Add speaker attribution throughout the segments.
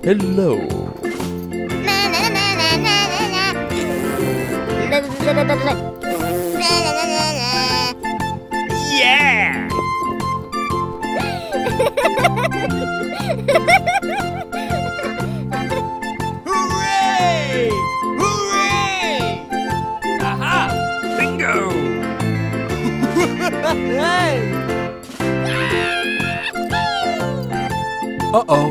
Speaker 1: Hello. Yeah! Hooray! Hooray! Aha! Bingo! Hey! Uh-oh.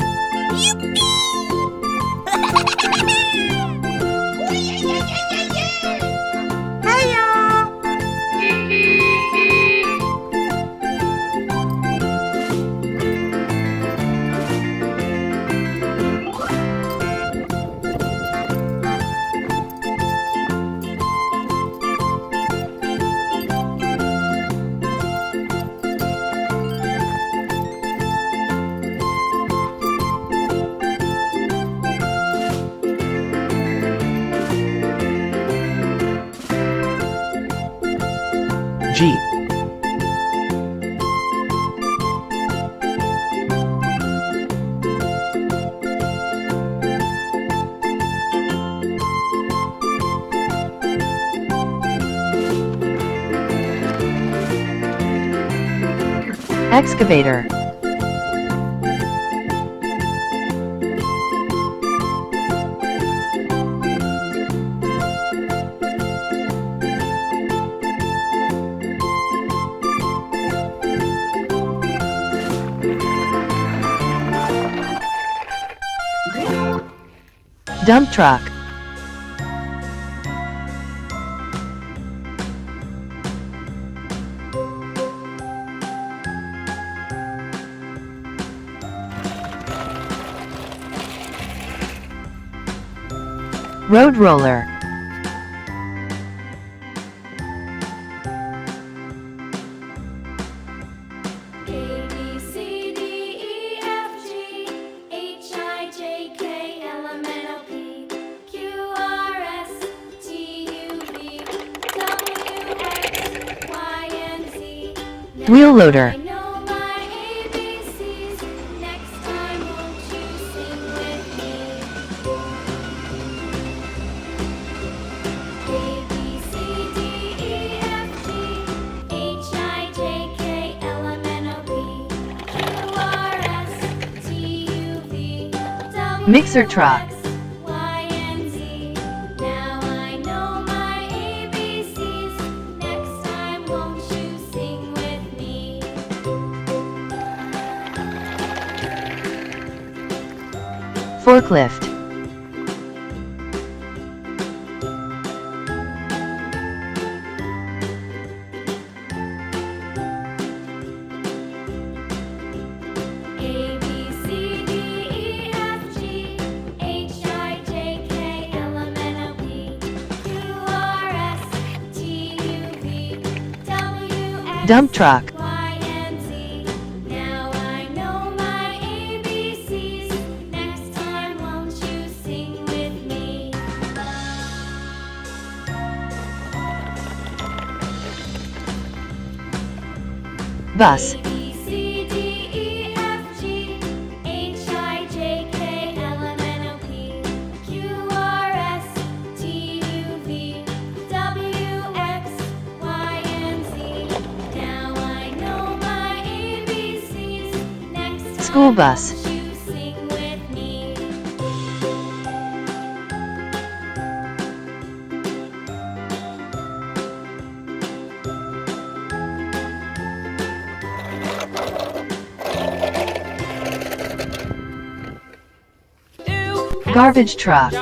Speaker 1: G.
Speaker 2: Excavator. Dump truck. Road roller. Wheel loader. Mixer truck. Forklift. Dump truck. Bus. School bus. Garbage truck.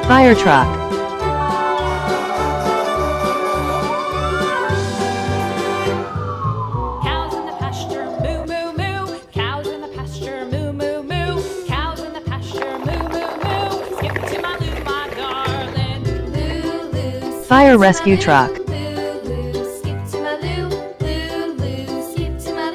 Speaker 2: Fire truck.
Speaker 3: Cows in the pasture, moo moo moo. Cows in the pasture, moo moo moo. Cows in the pasture, moo moo moo. Skip to my loo, my darling. Loo loo.
Speaker 2: Fire rescue truck.
Speaker 3: Loo loo. Skip to my loo, loo loo. Skip to my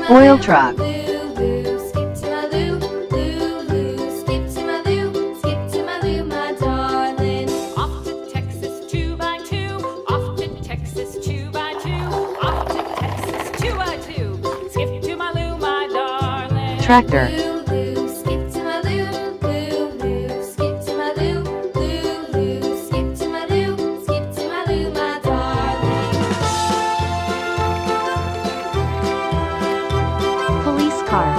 Speaker 2: Oil truck.
Speaker 3: Loo, skip to my loo, loo, skip to my loo, skip to my loo, my darling. Off to Texas 2x2, off to Texas 2x2, off to Texas 2x2, skip to my loo, my darling.
Speaker 2: Tractor.
Speaker 3: Loo, skip to my loo, loo, skip to my loo, loo, skip to my loo, skip to my loo, my darling.
Speaker 2: Police car.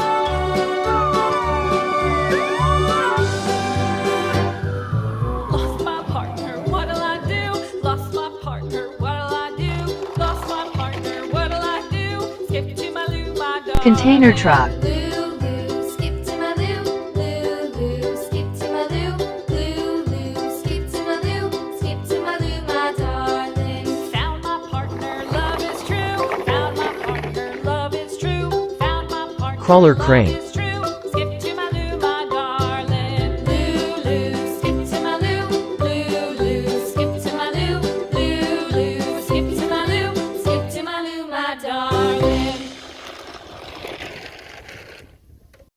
Speaker 3: Lost my partner, what'll I do? Lost my partner, what'll I do? Lost my partner, what'll I do? Skip to my loo, my darling.
Speaker 2: Container truck.
Speaker 3: Loo, skip to my loo, loo, skip to my loo, loo, skip to my loo, skip to my loo, my darling. Found my partner, love is true. Found my partner, love is true. Found my partner,
Speaker 1: Crawler
Speaker 3: love
Speaker 1: crane.
Speaker 3: is